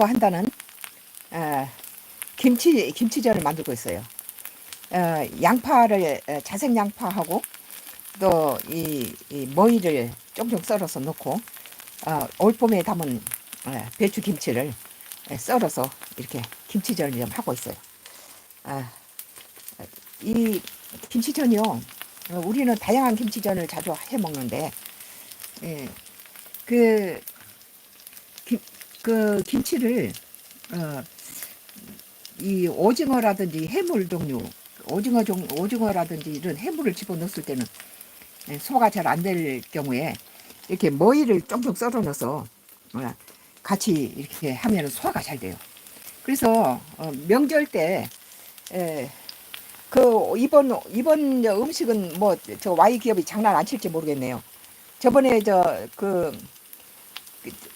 한다는 어, 김치전을 만들고 있어요. 양파를 자색 양파하고 또 이 머위를 쫑쫑 썰어서 넣고 올 봄에 담은 배추 김치를 썰어서 이렇게 김치전을 좀 하고 있어요. 아, 이 김치전이요. 우리는 다양한 김치전을 자주 해 먹는데 예, 그, 김, 그 김치를 어, 이 오징어라든지 해물 종류, 오징어라든지 이런 해물을 집어넣었을 때는 소화가 잘 안 될 경우에 이렇게 머위를 쫑쫑 썰어 넣어서 같이 이렇게 하면 소화가 잘 돼요. 그래서 명절 때 이번 음식은 뭐 저 Y 기업이 장난 안 칠지 모르겠네요. 저번에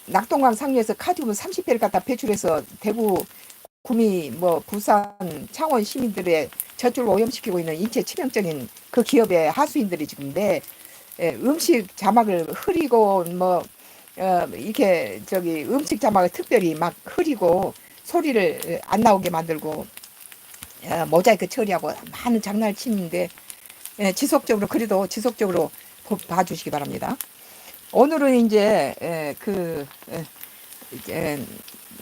낙동강 상류에서 카드뮴 30배를 갖다 배출해서 대구 구미 뭐 부산 창원 시민들의 젖줄 오염시키고 있는 인체 치명적인 그 기업의 하수인들이 지금 내 음식 자막을 흐리고 뭐 이렇게 저기 음식 자막을 특별히 막 흐리고 소리를 안 나오게 만들고 모자이크 처리하고 많은 장난을 치는데 지속적으로 그래도 지속적으로 봐주시기 바랍니다. 오늘은 이제 이제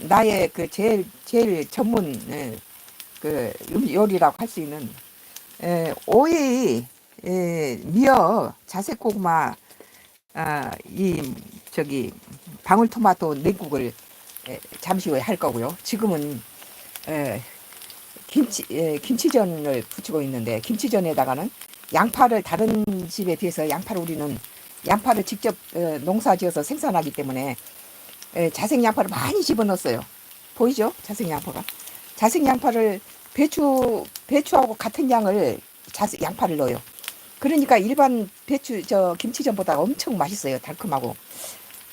나의 그 제일 전문 그 요리라고 할 수 있는 오이 미역 자색고구마 이 저기 방울토마토 냉국을 잠시 후에 할 거고요. 지금은 에, 김치전을 부치고 있는데 김치전에다가는 양파를 다른 집에 비해서 우리는 양파를 직접 농사지어서 생산하기 때문에 자색 양파를 많이 집어넣었어요. 보이죠? 자색 양파가. 자색 양파를 배추하고 같은 양을 양파를 넣어요. 그러니까 일반 김치전보다 엄청 맛있어요. 달콤하고.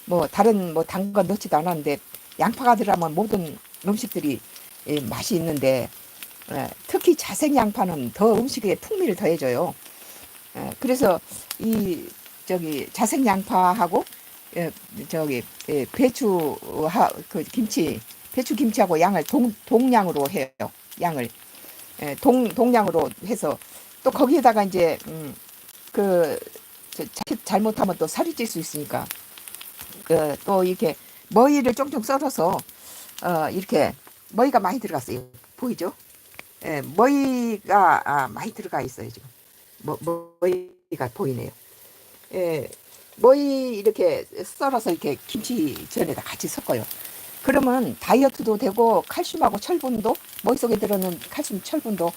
뭐 다른 뭐 단 거 넣지도 않았는데 양파가 들어가면 모든 음식들이 맛이 있는데 특히 자색 양파는 더 음식에 풍미를 더해줘요. 그래서 이 자색 양파하고 저기 배추 김치하고 양을 동량으로 해요. 양을 동량으로 해서 또 거기에다가 이제 그 잘못하면 또 살이 찔 수 있으니까 또 이렇게 머위를 쫑쫑 썰어서 이렇게 머위가 많이 들어갔어요. 보이죠? 머위가 많이 들어가 있어요 지금. 머위가 보이네요. 머위 이렇게 썰어서 이렇게 김치전에다 같이 섞어요. 그러면 다이어트도 되고 칼슘하고 철분도 머릿 속에 들어있는 칼슘 철분도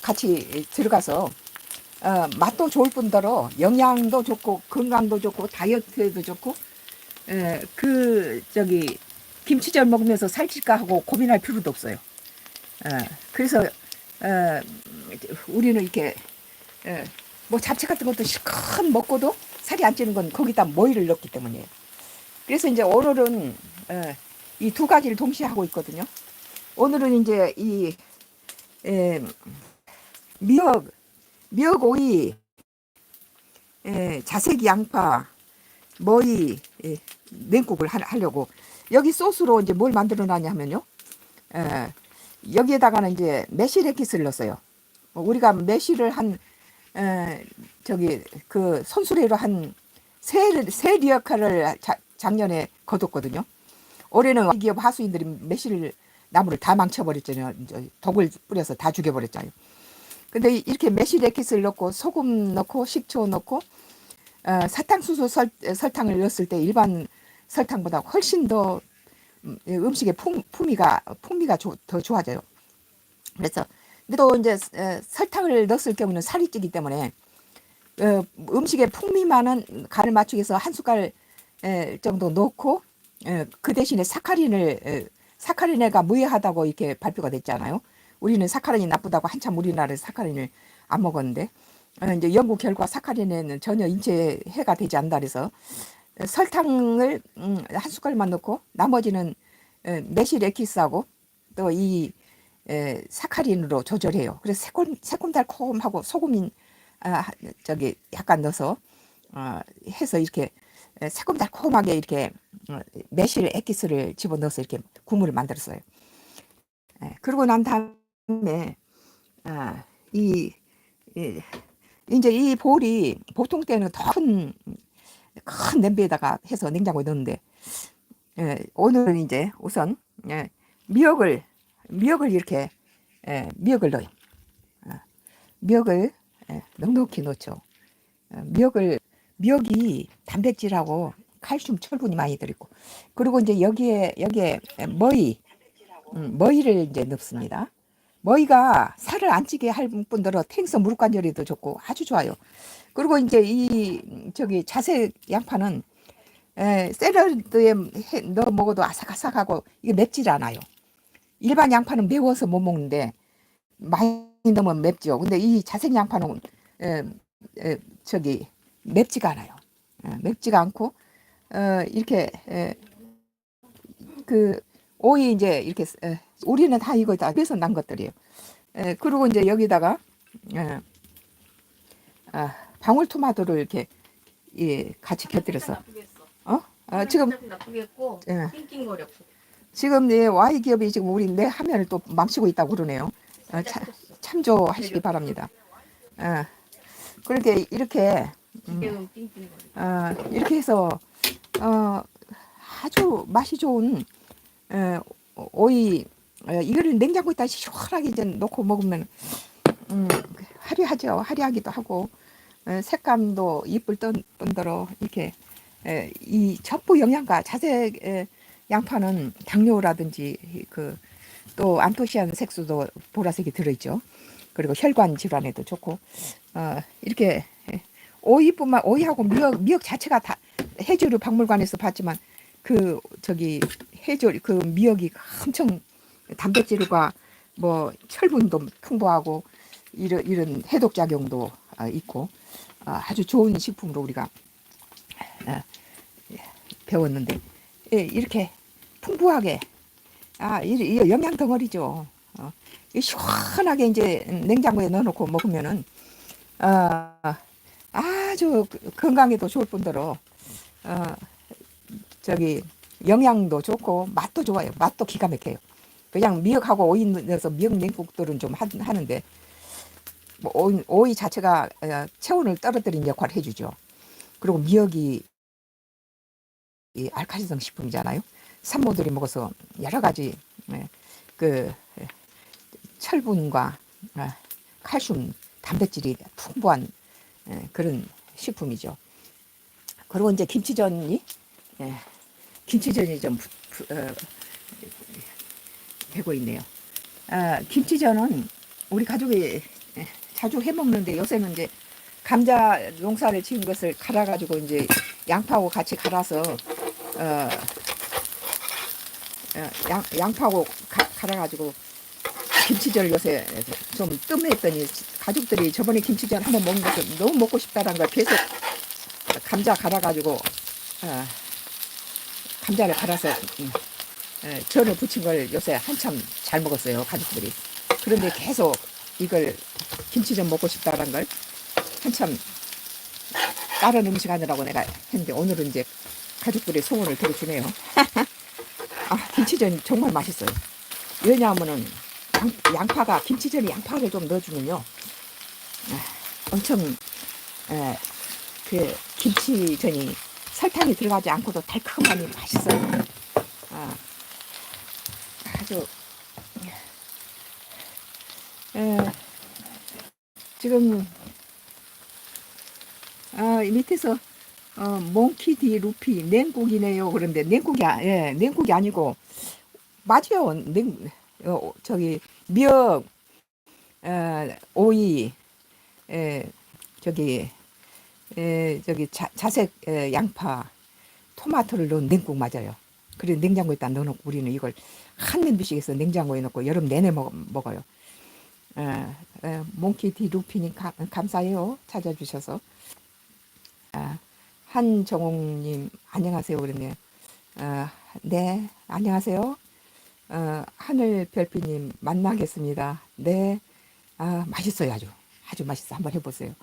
같이 들어가서 맛도 좋을 뿐더러 영양도 좋고 건강도 좋고 다이어트에도 좋고 김치전 먹으면서 살찔까 하고 고민할 필요도 없어요. 그래서 우리는 이렇게 뭐 잡채 같은 것도 실컷 먹고도 살이 안 찌는 건 거기다 머위를 넣기 때문이에요. 그래서 이제 오늘은 이 두 가지를 동시에 하고 있거든요. 오늘은 이제 이 미역 오이, 자색 양파, 머위 냉국을 하려고 여기 소스로 이제 뭘 만들어 놨냐면요. 여기에다가는 이제 매실액기스를 넣었어요. 우리가 매실을 그 손수레로 세 리어카를 작년에 거뒀거든요. 올해는 기업 하수인들이 매실 나무를 다 망쳐버렸잖아요. 이제 독을 뿌려서 다 죽여버렸잖아요. 근데 이렇게 매실 액기스를 넣고 소금 넣고 식초 넣고 사탕수수 설탕을 넣었을 때 일반 설탕보다 훨씬 더 음식의 풍미가 더 좋아져요. 그래서 근데 또 이제 설탕을 넣었을 경우는 살이 찌기 때문에 음식의 풍미 많은 간을 맞추기 위해서 한 숟갈 정도 넣고 그 대신에 사카린에가 무해하다고 이렇게 발표가 됐잖아요. 우리는 사카린이 나쁘다고 한참 우리나라에서 사카린을 안 먹었는데 이제 연구 결과 사카린에는 전혀 인체에 해가 되지 않는다 그래서 설탕을 한 숟갈만 넣고 나머지는 매실 액기스하고 또 이 사카린으로 조절해요. 그래서 새콤달콤하고 소금인 약간 넣어서 해서 이렇게 새콤달콤하게 이렇게 매실 액기스를 집어넣어서 이렇게 국물을 만들었어요. 그러고 난 다음에 아, 이, 이 이제 이 볼이 보통 때는 더 큰 냄비에다가 해서 냉장고에 넣는데 오늘은 이제 우선 미역을 이렇게 미역을 넣어요. 미역을 넉넉히 넣죠. 미역이 단백질하고 칼슘, 철분이 많이 들어있고, 그리고 이제 여기에 머위를 이제 넣습니다. 머위가 살을 안 찌게 할 분들은 탱서 무릎 관절에도 좋고 아주 좋아요. 그리고 이제 이 저기 자색 양파는 샐러드에 넣어 먹어도 아삭아삭하고 이게 맵질 않아요. 일반 양파는 매워서 못 먹는데 많이 넣으면 맵죠. 근데 이 자색 양파는 에, 저기 맵지가 않아요. 맵지가 않고 이렇게 그 오이 이제 이렇게 우리는 다 이거 다 빼서 난 것들이에요. 그리고 이제 여기다가 방울토마토를 이렇게 같이 곁들여서 지금 나쁘겠고 예, 낑낑거렸고 지금 Y 기업이 지금 우리 내 화면을 또 망치고 있다고 그러네요. 참조하시기 바랍니다. 그렇게 이렇게 지금 낑낑거려. 이렇게 해서 아주 맛이 좋은 오이 이거를 냉장고에다 시원하게 이제 넣고 먹으면 화려하죠. 화려하기도 하고 색감도 이쁠 뿐더러 이렇게 이 전부 영양가 자색 양파는 당뇨라든지 그 또 안토시아닌 색소도 보라색이 들어있죠. 그리고 혈관 질환에도 좋고 이렇게 오이하고 미역 자체가 다 해조류 박물관에서 봤지만 그 저기 해조 그 미역이 엄청 단백질과 뭐 철분도 풍부하고 이런 해독 작용도 있고 아주 좋은 식품으로 우리가 배웠는데 이렇게 풍부하게 이 영양 덩어리죠. 시원하게 이제 냉장고에 넣어놓고 먹으면은 아주 건강에도 좋을 뿐더러 저기 영양도 좋고 맛도 좋아요. 맛도 기가 막혀요. 그냥 미역하고 오이 넣어서 미역 냉국들은 좀 하는데 뭐 오이 자체가 체온을 떨어뜨리는 역할을 해주죠. 그리고 미역이 이 알칼리성 식품이잖아요. 산모들이 먹어서 여러 가지 그 철분과 칼슘, 단백질이 풍부한 그런 식품이죠. 그리고 이제 김치전이 좀 되고 있네요. 김치전은 우리 가족이 자주 해 먹는데 요새는 이제 감자 농사를 지은 것을 갈아가지고 이제 양파하고 같이 갈아서 양파하고 갈아가지고 김치전을 요새 좀 뜸했더니 가족들이 저번에 김치전 한번 먹는 것을 너무 먹고 싶다는 걸 계속 감자 갈아가지고 감자를 갈아서 전을 부친 걸 요새 한참 잘 먹었어요, 가족들이. 그런데 계속 이걸 김치전 먹고 싶다는 걸 한참 다른 음식 하느라고 내가 했는데 오늘은 이제 가족들의 소원을 들어주네요. 김치전 정말 맛있어요. 왜냐하면은 양파가 김치전에 양파를 좀 넣어주면요 엄청 그 김치전이 설탕이 들어가지 않고도 달콤하니 맛있어요. 아주 지금 이 밑에서 몽키 디 루피 냉국이네요. 그런데 냉국이 아니고 맞아요. 저기 미역, 오이, 저기 자색 양파, 토마토를 넣은 냉국 맞아요. 그래 냉장고에다 넣어놓고 우리는 이걸 한 냄비씩 해서 냉장고에 넣고 여름 내내 먹어요. 몽키 디 루피님 감사해요. 찾아주셔서. 한정옥님 안녕하세요. 그러네요. 네 안녕하세요. 하늘별빛님 만나겠습니다. 네. 맛있어요. 아주 맛있어. 한번 해보세요.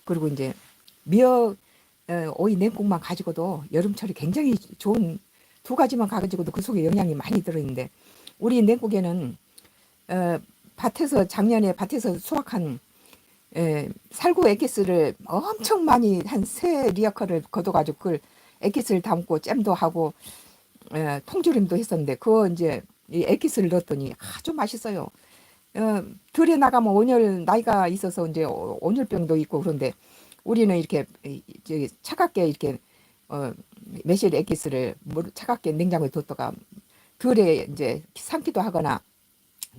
그리고 이제 미역 오이 냉국만 가지고도 여름철에 굉장히 좋은 두 가지만 가지고도 그 속에 영양이 많이 들어있는데 우리 냉국에는 밭에서 작년에 밭에서 수확한 살구 액기스를 엄청 많이 한 세 리어커를 걷어가지고 그걸 액기스를 담고 잼도 하고 통조림도 했었는데 그거 이제 이 액기스를 넣었더니 아주 맛있어요. 들에 나가면 온열 나이가 있어서 이제 온열병도 있고 그런데 우리는 이렇게 이제 차갑게 이렇게 매실 액기스를 차갑게 냉장고에 뒀다가 들에 이제 삶기도 하거나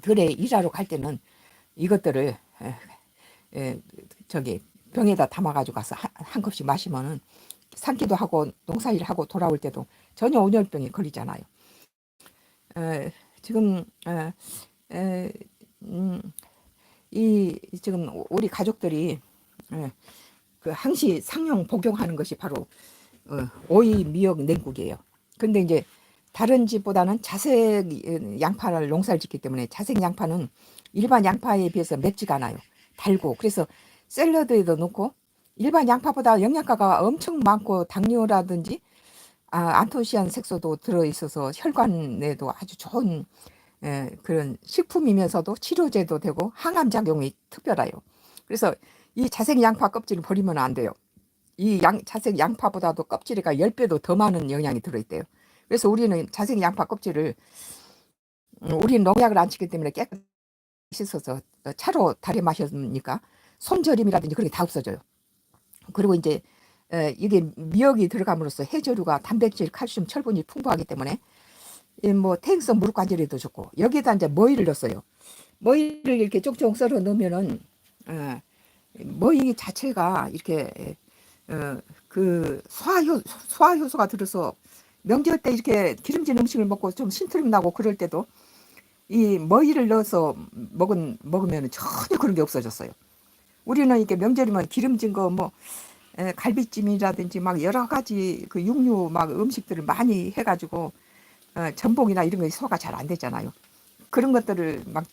들에 일하러 갈 때는 이것들을 저기 병에다 담아가지고 가서 한 컵씩 마시면은 삼기도 하고 농사일 하고 돌아올 때도 전혀 온열병이 걸리잖아요. 지금 이 지금 우리 가족들이 그 항시 상용 복용하는 것이 바로 오이 미역 냉국이에요. 근데 이제 다른 집보다는 자색 양파를 농사를 짓기 때문에 자색 양파는 일반 양파에 비해서 맵지가 않아요. 달고 그래서 샐러드에도 넣고 일반 양파보다 영양가가 엄청 많고 당뇨라든지 안토시아닌 색소도 들어있어서 혈관에도 아주 좋은 그런 식품이면서도 치료제도 되고 항암 작용이 특별해요. 그래서 이 자색 양파 껍질을 버리면 안 돼요. 이 자색 양파보다도 껍질이가 10배도 더 많은 영양이 들어있대요. 그래서 우리는 자색 양파 껍질을 우리는 농약을 안 치기 때문에 깨끗이 씻어서 차로 달여 마셨으니까 손저림이라든지 그런 게 다 없어져요. 그리고 이제 이게 미역이 들어감으로써 해조류가 단백질, 칼슘, 철분이 풍부하기 때문에 뭐 태행성 무릎 관절에도 좋고 여기에다 이제 머위를 넣었어요. 머위를 이렇게 쪽쪽 썰어 넣으면은 머위 자체가 이렇게 그 소화 효소가 들어서 명절 때 이렇게 기름진 음식을 먹고 좀 신트림 나고 그럴 때도 이 머위를 넣어서 먹으면 전혀 그런 게 없어졌어요. 우리는 이렇게 명절이면 기름진 거 뭐 갈비찜이라든지 막 여러 가지 그 육류 막 음식들을 많이 해가지고 전복이나 이런 거 소화가 잘 안 되잖아요. 그런 것들을 막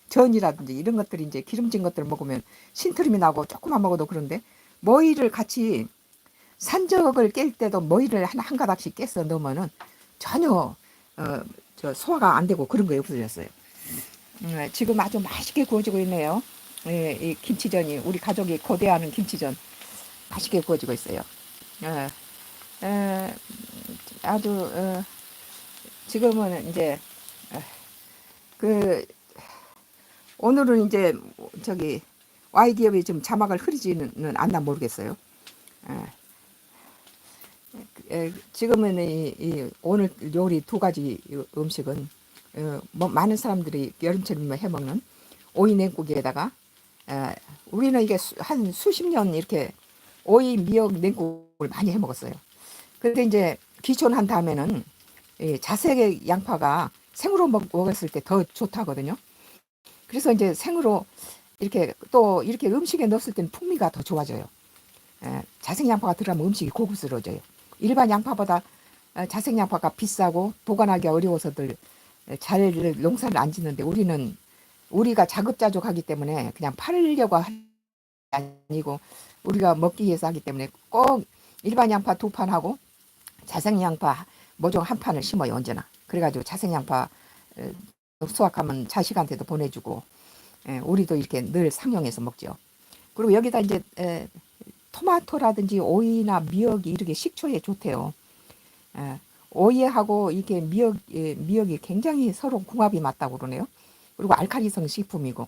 전이라든지 이런 것들이 이제 기름진 것들을 먹으면 신트림이 나고 조금만 먹어도 그런데 머위를 같이 산적을 깰 때도 머위를 한 가닥씩 깨서 넣으면은 전혀 저 소화가 안 되고 그런 거에 없어졌어요. 지금 아주 맛있게 구워지고 있네요. 이 김치전이 우리 가족이 고대하는 김치전 맛있게 구워지고 있어요. 아주 지금은 이제 그 오늘은 이제 저기 Y 기업이 좀 자막을 흐리지는 않나 모르겠어요. 지금은 이 오늘 요리 두 가지 음식은 뭐 많은 사람들이 여름철이면 해먹는 오이 냉국에다가 우리는 이게 한 수십 년 이렇게 오이 미역 냉국을 많이 해먹었어요. 근데 이제 귀촌한 다음에는 이 자색 양파가 생으로 먹었을 때 더 좋다거든요. 그래서 이제 생으로 이렇게 또 이렇게 음식에 넣었을 때는 풍미가 더 좋아져요. 자색 양파가 들어가면 음식이 고급스러워져요. 일반 양파보다 자색 양파가 비싸고 보관하기 어려워서들 잘 농사를 안 짓는데 우리가 자급자족하기 때문에 그냥 팔려고 아니고 우리가 먹기 위해서 하기 때문에 꼭 일반 양파 2판하고 자색 양파 모종 1판을 심어요. 언제나. 그래가지고 자색 양파 수확하면 자식한테도 보내주고 우리도 이렇게 늘 상용해서 먹죠. 그리고 여기다 이제 토마토라든지 오이나 미역이 이렇게 식초에 좋대요. 오이하고 이게 미역이 굉장히 서로 궁합이 맞다고 그러네요. 그리고 알칼리성 식품이고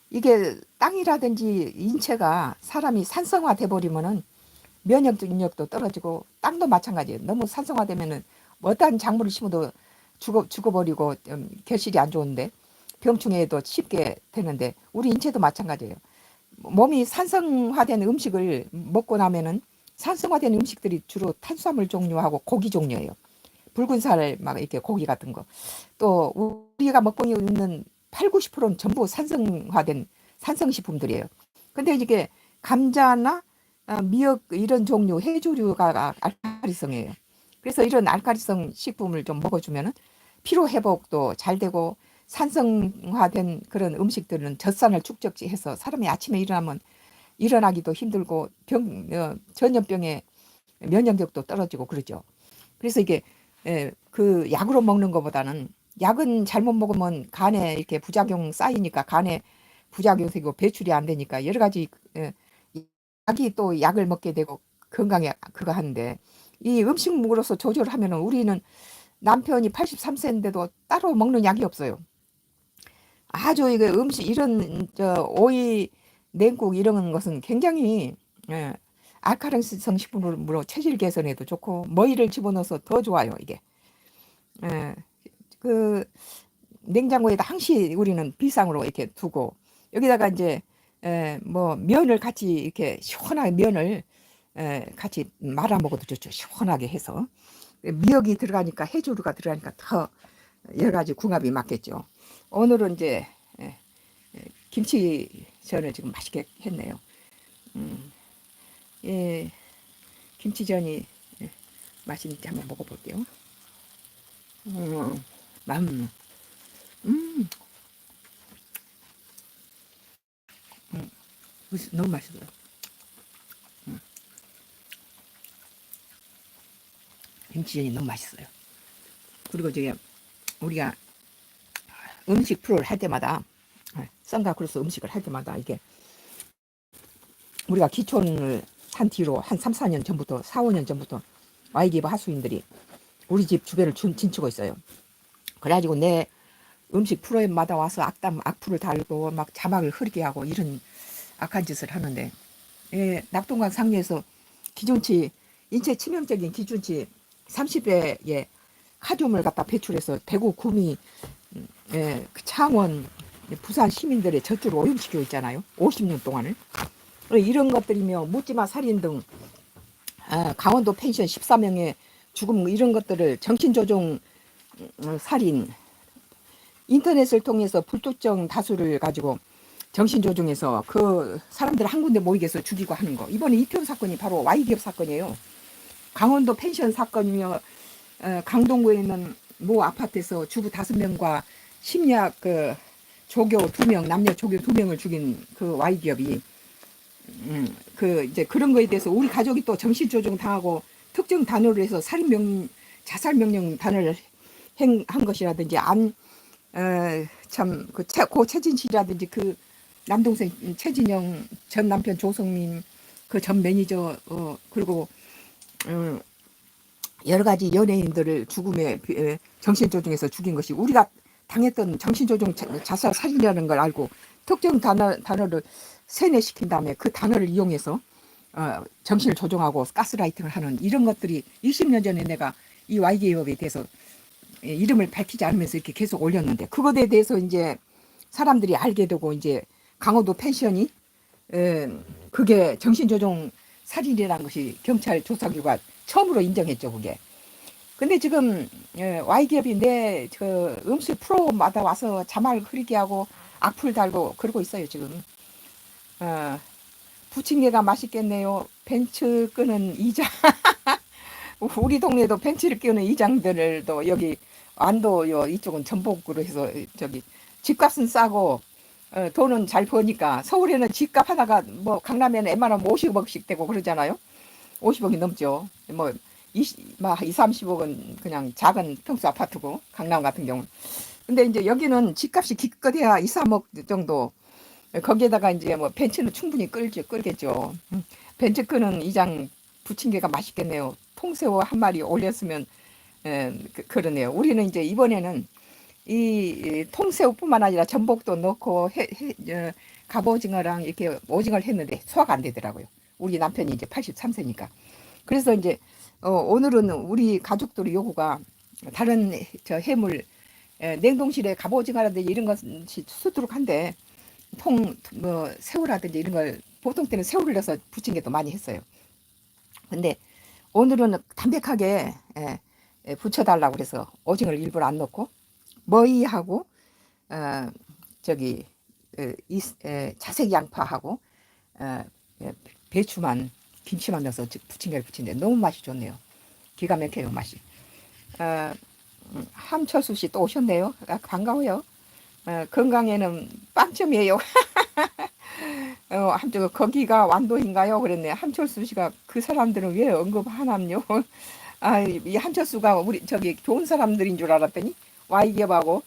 이게 땅이라든지 인체가 사람이 산성화 돼버리면은 면역 능력도 떨어지고 땅도 마찬가지예요. 너무 산성화되면은 어떠한 작물을 심어도 죽어버리고 결실이 안 좋은데 병충해도 쉽게 되는데 우리 인체도 마찬가지예요. 몸이 산성화된 음식을 먹고 나면은 산성화된 음식들이 주로 탄수화물 종류하고 고기 종류예요. 붉은 살 막 이렇게 고기 같은 거. 또 우리가 먹고 있는 8, 90%는 전부 산성화된 산성식품들이에요. 근데 이게 감자나 미역 이런 종류 해조류가 알칼리성이에요. 그래서 이런 알칼리성 식품을 좀 먹어주면은 피로 회복도 잘 되고 산성화된 그런 음식들은 젖산을 축적해서 사람이 아침에 일어나면 일어나기도 힘들고 전염병에 면역력도 떨어지고 그러죠. 그래서 이게 그 약으로 먹는 것보다는 약은 잘못 먹으면 간에 이렇게 부작용 쌓이니까 간에 부작용 생기고 배출이 안 되니까 여러 가지 약이 또 약을 먹게 되고 건강에 그거 하는데 이 음식물로서 조절하면은 우리는 남편이 83세인데도 따로 먹는 약이 없어요. 아주 이거 음식 이런 오이 냉국 이런 것은 굉장히 예, 알카리성 식품으로 체질 개선에도 좋고 머위를 집어넣어서 더 좋아요 이게. 예, 그 냉장고에다 항시 우리는 비상으로 이렇게 두고 여기다가 이제 뭐 면을 같이 이렇게 시원하게 면을 같이 말아 먹어도 좋죠. 시원하게 해서 미역이 들어가니까 해조류가 들어가니까 더 여러 가지 궁합이 맞겠죠. 오늘은 이제 예, 김치전을 지금 맛있게 했네요. 예, 김치전이 맛있는지 한번 먹어볼게요. 음, 음, 음, 너무 맛있어요. 김치전이 너무 맛있어요. 그리고 저기 우리가 음식 프로를 할 때마다 썬가 크루스 음식을 할 때마다 이게 우리가 기촌을 한 뒤로 한 3, 4년 전부터 4, 5년 전부터 YGB 하수인들이 우리 집 주변을 진치고 있어요. 그래가지고 내 음식 프로그램마다 와서 악플을 달고 막 자막을 흐리게 하고 이런 악한 짓을 하는데 낙동강 상류에서 기준치 인체 치명적인 기준치 30배의 카륨을 갖다 배출해서 대구 구미 그 창원 부산 시민들의 젖줄을 오염시키고 있잖아요. 50년 동안을. 이런 것들이며 묻지마 살인 등 강원도 펜션 14명의 죽음 이런 것들을 정신조종 살인 인터넷을 통해서 불특정 다수를 가지고 정신조종해서 그 사람들 한 군데 모이게 해서 죽이고 하는 거. 이번에 이태원 사건이 바로 Y기업 사건이에요. 강원도 펜션 사건이며 강동구에 있는 모 아파트에서 주부 5명과 심리학 조교 2명, 남녀 조교 2명을 죽인 그 Y기업이 그 이제 그런 거에 대해서 우리 가족이 또 정신조종 당하고 특정 단어로 해서 자살 명령 단어를 한 것이라든지 고 최진 씨라든지 그 남동생 최진영 전 남편 조성민 그 전 매니저 그리고 여러 가지 연예인들을 죽음에 정신조종해서 죽인 것이 우리가 당했던 정신조종 자살 살인이라는 걸 알고 특정 단어를 세뇌시킨 다음에 그 단어를 이용해서 정신을 조종하고 가스라이팅을 하는 이런 것들이 20년 전에 내가 이 YG업에 대해서 이름을 밝히지 않으면서 이렇게 계속 올렸는데 그것에 대해서 이제 사람들이 알게 되고 이제 강원도 펜션이 그게 정신조종 살인이라는 것이 경찰 조사 결과 처음으로 인정했죠 그게. 근데 지금 Y기업이 내 그 음식 프로마다 와서 자막 흐리게 하고 악플 달고 그러고 있어요 지금. 부침개가 맛있겠네요. 벤츠 끄는 이장. 우리 동네도 벤츠를 끼우는 이장들도 여기 안도 이쪽은 전복으로 해서 저기 집값은 싸고 돈은 잘 버니까 서울에는 집값 하나가 뭐 강남에는 웬만하면 50억씩 되고 그러잖아요. 50억이 넘죠. 뭐 20, 30억은 그냥 작은 평수 아파트고 강남 같은 경우는. 근데 이제 여기는 집값이 기껏해야 2, 3억 정도. 거기에다가 이제 뭐 벤츠는 충분히 끌겠죠. 벤츠 끄는 이장 부침개가 맛있겠네요. 통새우 한 마리 올렸으면 그러네요. 우리는 이제 이번에는 이 통새우뿐만 아니라 전복도 넣고 갑오징어랑 이렇게 오징어를 했는데 소화가 안 되더라고요. 우리 남편이 이제 83세니까. 그래서 이제 오늘은 우리 가족들의 요구가 다른 해물 냉동실에 갑오징어라든지 이런 것이 수두룩한데 뭐 새우라든지 이런 걸 보통 때는 새우를 넣어서 부침개도 많이 했어요. 근데 오늘은 담백하게 부쳐달라고 그래서 오징어를 일부러 안 넣고 머위하고 저기 자색 양파하고 배추만 김치만 넣어서 부침개를 부친데 너무 맛이 좋네요. 기가 막혀요 맛이. 함철수 씨 또 오셨네요. 반가워요. 건강에는 빵점이에요. 한쪽 거기가 완도인가요? 그랬네. 한철수 씨가 그 사람들은 왜 언급하남요? 이 한철수가 우리 저기 좋은 사람들인 줄 알았더니 와이기업하고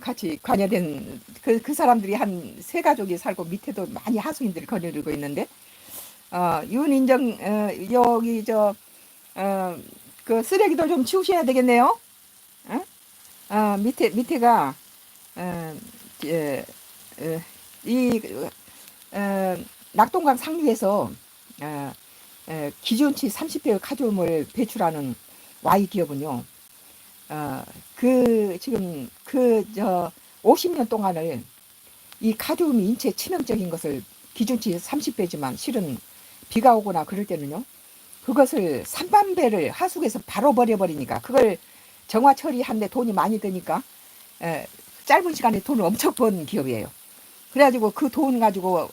같이 관여된 그 사람들이 한 세 가족이 살고 밑에도 많이 하수인들이 거느리고 있는데 윤인정 여기 그 쓰레기도 좀 치우셔야 되겠네요. 밑에가 예, 이 낙동강 상류에서 기준치 30배 카드뮴을 배출하는 Y 기업은요. 지금 50년 동안을 이 카드뮴이 인체에 치명적인 것을 기준치 30배지만 실은 비가 오거나 그럴 때는요. 그것을 3만 배를 하수구에서 바로 버려버리니까 그걸 정화 처리하는데 돈이 많이 드니까 짧은 시간에 돈을 엄청 번 기업이에요. 그래가지고 그 돈 가지고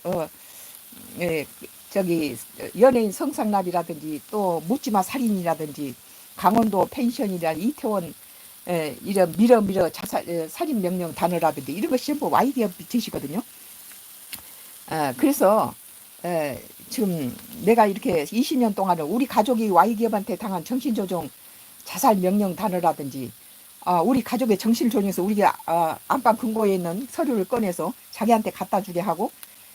저기 연예인 성상납이라든지 또 묻지마 살인이라든지 강원도 펜션이라든지 이태원 이런 밀어 살인 명령 단어라든지 이런 것이 전부 Y기업 짓이거든요. 그래서 지금 내가 이렇게 20년 동안은 우리 가족이 Y기업한테 당한 정신조종 자살 명령 단어라든지 우리 가족의 정신조종에서 우리가 안방 금고에 있는 서류를 꺼내서 자기한테 갖다 주게 하고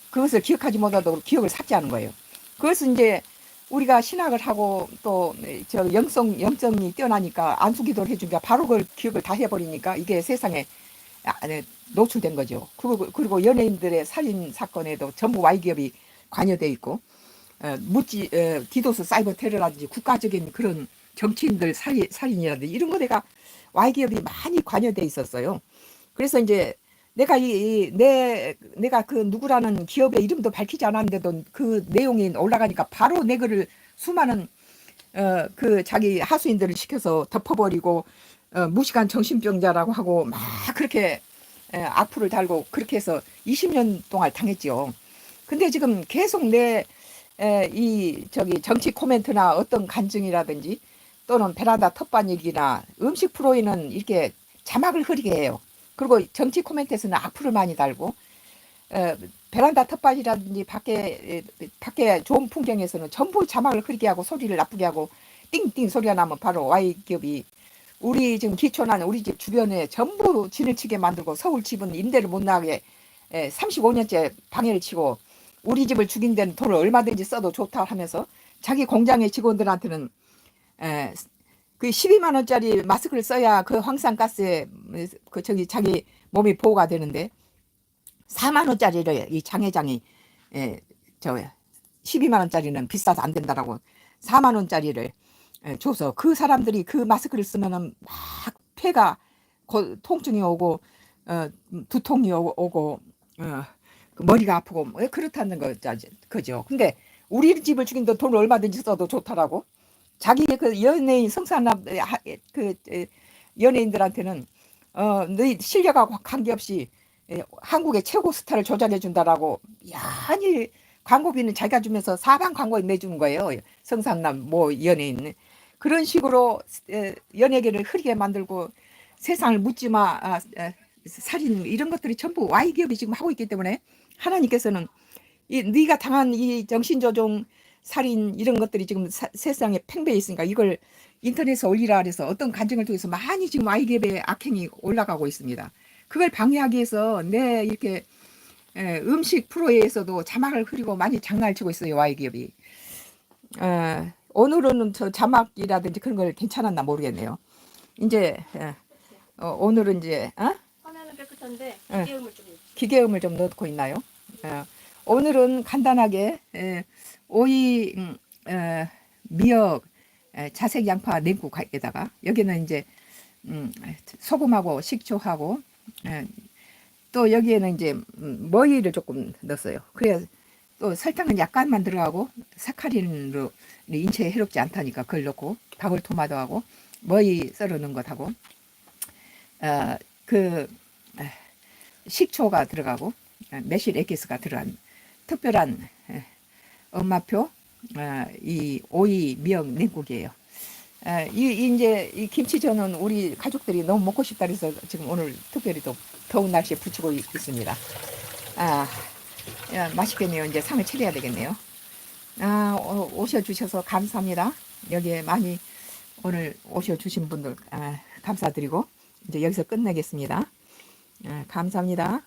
그것을 기억하지 못하도록 기억을 삭제하는 거예요. 그것은 이제 우리가 신학을 하고 또 저 영성이 뛰어나니까 안수기도를 해주니까 바로 그걸 기억을 다 해버리니까 이게 세상에 노출된 거죠. 그리고 연예인들의 살인 사건에도 전부 Y기업이 관여돼 있고 디도스 사이버 테러라든지 국가적인 그런 정치인들 살인이라든지 이런 거 Y기업이 많이 관여돼 있었어요. 그래서 이제 내가 그 누구라는 기업의 이름도 밝히지 않았는데도 그 내용이 올라가니까 바로 내 글을 수많은 그 자기 하수인들을 시켜서 덮어버리고 무식한 정신병자라고 하고 막 그렇게 악플을 달고 그렇게 해서 20년 동안 당했죠. 근데 지금 계속 정치 코멘트나 어떤 간증이라든지 또는 베란다 텃밭일기나 음식 프로에는 이렇게 자막을 흐리게 해요. 그리고 정치 코멘트에서는 악플을 많이 달고 베란다 텃밭이라든지 밖에 좋은 풍경에서는 전부 자막을 흐리게 하고 소리를 나쁘게 하고 띵띵 소리가 나면 바로 Y기업이 우리 지금 기촌한 우리 집 주변에 전부 진을 치게 만들고 서울 집은 임대를 못 나가게 35년째 방해를 치고 우리 집을 죽인 데는 돈을 얼마든지 써도 좋다 하면서 자기 공장의 직원들한테는 그 12만 원짜리 마스크를 써야 그 황산가스에 자기 몸이 보호가 되는데 4만 원짜리를 이 장회장이 12만 원짜리는 비싸서 안 된다라고 4만 원짜리를 줘서 그 사람들이 그 마스크를 쓰면은 막 폐가 통증이 오고 두통이 오고 머리가 아프고 그렇다는 거죠. 근데 우리 집을 죽인데 돈을 얼마든지 써도 좋다라고 자기 그 연예인 성산납 그 연예인들한테는 너희 실력하고 관계없이 한국의 최고 스타를 조작해 준다라고 아니 광고비는 자기가 주면서 사방 광고에 내주는 거예요. 성산남 연예인 그런 식으로 연예계를 흐리게 만들고 세상을 묻지마 살인 이런 것들이 전부 Y기업이 지금 하고 있기 때문에 하나님께서는 네가 당한 이 정신조종 살인 이런 것들이 지금 세상에 팽배해 있으니까 이걸 인터넷에 올리라 그래서 어떤 간증을 통해서 많이 지금 Y기업의 악행이 올라가고 있습니다. 그걸 방해하기 위해서 이렇게 음식 프로에서도 자막을 흐리고 많이 장난을 치고 있어요. Y기업이. 오늘은 저 자막이라든지 그런 걸 괜찮았나 모르겠네요. 이제 오늘은 이제 화면은 깨끗한데 기계음을 좀 넣고 있나요? 오늘은 간단하게 오이 미역 자색 양파 냉국에다가 여기는 이제 소금하고 식초하고 또 여기에는 이제 머위를 조금 넣었어요. 그래야 또 설탕은 약간만 들어가고 사카린으로 인체에 해롭지 않다니까 그걸 넣고 방울토마토하고 머위 썰어 넣은 것하고 식초가 들어가고 매실 에기스가 들어간 특별한 엄마표 이 오이 미역 냉국이에요. 이제 이 김치전은 우리 가족들이 너무 먹고 싶다 그래서 지금 오늘 특별히 또 더운 날씨에 부치고 있습니다. 야, 맛있겠네요. 이제 상을 차려야 되겠네요. 아, 오셔주셔서 감사합니다. 여기에 많이 오늘 오셔주신 분들 감사드리고 이제 여기서 끝내겠습니다. 감사합니다.